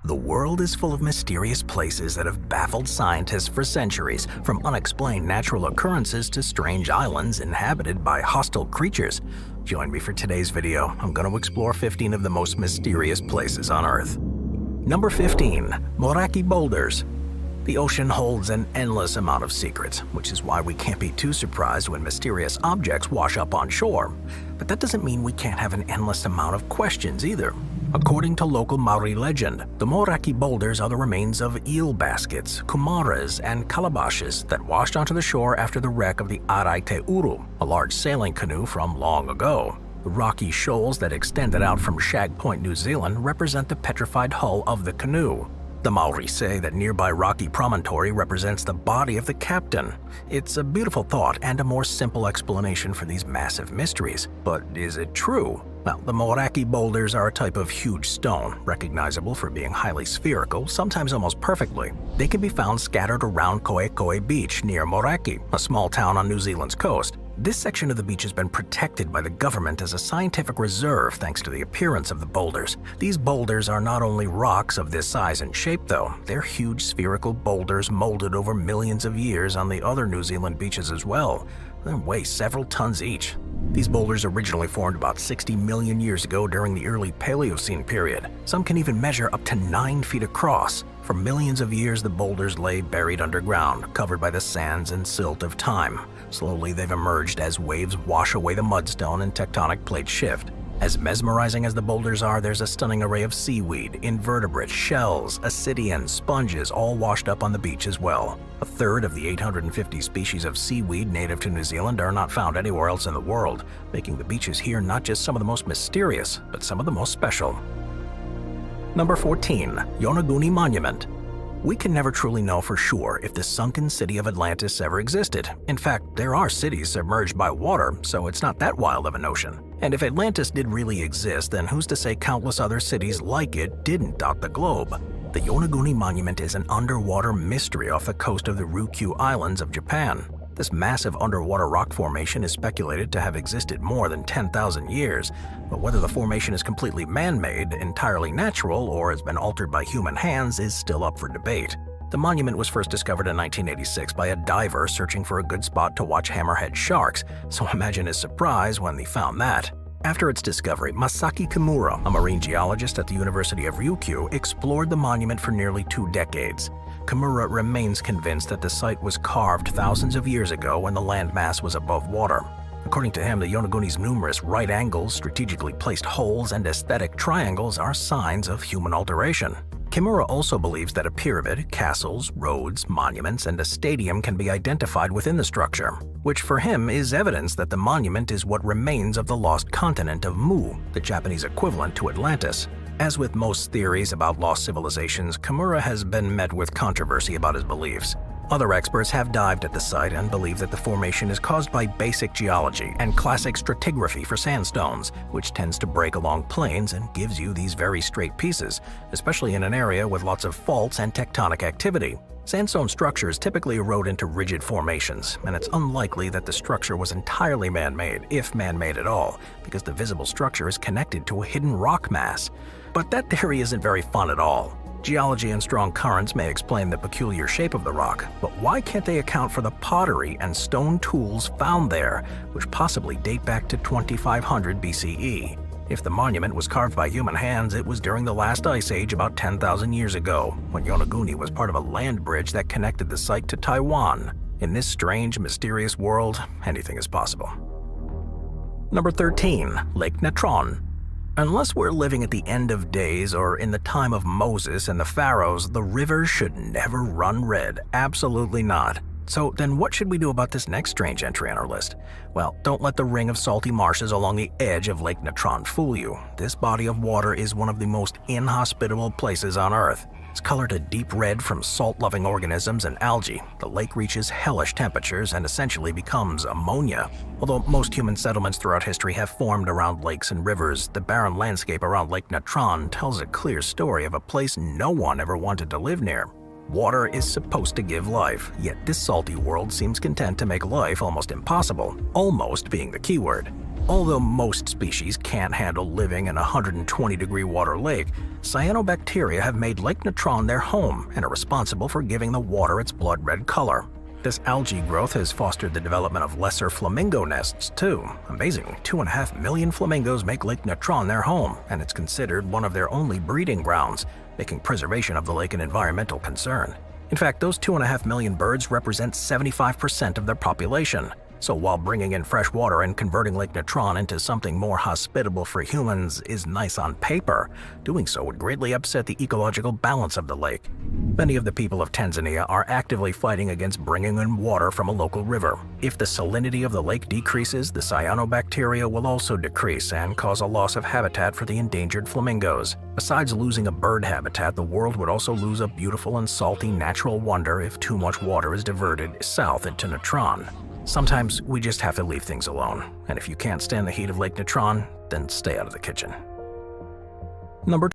The world is full of mysterious places that have baffled scientists for centuries, from unexplained natural occurrences to strange islands inhabited by hostile creatures. Join me for today's video. I'm going to explore 15 of the most mysterious places on Earth. Number 15. Moraki Boulders. The ocean holds an endless amount of secrets, which is why we can't be too surprised when mysterious objects wash up on shore. But that doesn't mean we can't have an endless amount of questions either. According to local Maori legend, the Moraki boulders are the remains of eel baskets, kumaras, and calabashes that washed onto the shore after the wreck of the Arai Te Uru, a large sailing canoe from long ago. The rocky shoals that extended out from Shag Point, New Zealand, represent the petrified hull of the canoe. The Maori say that nearby rocky promontory represents the body of the captain. It's a beautiful thought and a more simple explanation for these massive mysteries. But is it true? Well, the Moraki boulders are a type of huge stone, recognizable for being highly spherical, sometimes almost perfectly. They can be found scattered around Koekoi Beach near Moraki, a small town on New Zealand's coast. This section of the beach has been protected by the government as a scientific reserve thanks to the appearance of the boulders. These boulders are not only rocks of this size and shape though, they're huge spherical boulders molded over millions of years on the other New Zealand beaches as well. They weigh several tons each. These boulders originally formed about 60 million years ago during the early Paleocene period. Some can even measure up to 9 feet across. For millions of years, the boulders lay buried underground, covered by the sands and silt of time. Slowly, they've emerged as waves wash away the mudstone and tectonic plates shift. As mesmerizing as the boulders are, there's a stunning array of seaweed, invertebrates, shells, ascidians, sponges, all washed up on the beach as well. A third of the 850 species of seaweed native to New Zealand are not found anywhere else in the world, making the beaches here not just some of the most mysterious, but some of the most special. Number 14. Yonaguni Monument. We can never truly know for sure if the sunken city of Atlantis ever existed. In fact, there are cities submerged by water, so it's not that wild of an ocean. And if Atlantis did really exist, then who's to say countless other cities like it didn't dot the globe? The Yonaguni Monument is an underwater mystery off the coast of the Ryukyu Islands of Japan. This massive underwater rock formation is speculated to have existed more than 10,000 years, but whether the formation is completely man-made, entirely natural, or has been altered by human hands is still up for debate. The monument was first discovered in 1986 by a diver searching for a good spot to watch hammerhead sharks, so imagine his surprise when they found that. After its discovery, Masaki Kimura, a marine geologist at the University of Ryukyu, explored the monument for nearly 2 decades. Kimura remains convinced that the site was carved thousands of years ago when the landmass was above water. According to him, the Yonaguni's numerous right angles, strategically placed holes, and aesthetic triangles are signs of human alteration. Kimura also believes that a pyramid, castles, roads, monuments, and a stadium can be identified within the structure, which for him is evidence that the monument is what remains of the lost continent of Mu, the Japanese equivalent to Atlantis. As with most theories about lost civilizations, Kimura has been met with controversy about his beliefs. Other experts have dived at the site and believe that the formation is caused by basic geology and classic stratigraphy for sandstones, which tends to break along plains and gives you these very straight pieces, especially in an area with lots of faults and tectonic activity. Sandstone structures typically erode into rigid formations, and it's unlikely that the structure was entirely man-made, if man-made at all, because the visible structure is connected to a hidden rock mass. But that theory isn't very fun at all. Geology and strong currents may explain the peculiar shape of the rock, but why can't they account for the pottery and stone tools found there, which possibly date back to 2500 BCE? If the monument was carved by human hands, it was during the last ice age about 10,000 years ago, when Yonaguni was part of a land bridge that connected the site to Taiwan. In this strange, mysterious world, anything is possible. Number 13. Lake Natron. Unless we're living at the end of days or in the time of Moses and the pharaohs, the river should never run red. Absolutely not. So then what should we do about this next strange entry on our list? Well, don't let the ring of salty marshes along the edge of Lake Natron fool you. This body of water is one of the most inhospitable places on Earth. It's colored a deep red from salt-loving organisms and algae. The lake reaches hellish temperatures and essentially becomes ammonia. Although most human settlements throughout history have formed around lakes and rivers, the barren landscape around Lake Natron tells a clear story of a place no one ever wanted to live near. Water is supposed to give life, yet this salty world seems content to make life almost impossible, almost being the keyword. Although most species can't handle living in a 120-degree water lake, cyanobacteria have made Lake Natron their home and are responsible for giving the water its blood-red color. This algae growth has fostered the development of lesser flamingo nests, too. Amazingly, 2.5 million flamingos make Lake Natron their home, and it's considered one of their only breeding grounds, making preservation of the lake an environmental concern. In fact, those 2.5 million birds represent 75% of their population. So while bringing in fresh water and converting Lake Natron into something more hospitable for humans is nice on paper, doing so would greatly upset the ecological balance of the lake. Many of the people of Tanzania are actively fighting against bringing in water from a local river. If the salinity of the lake decreases, the cyanobacteria will also decrease and cause a loss of habitat for the endangered flamingos. Besides losing a bird habitat, the world would also lose a beautiful and salty natural wonder if too much water is diverted south into Natron. Sometimes we just have to leave things alone, and if you can't stand the heat of Lake Natron, then stay out of the kitchen. Number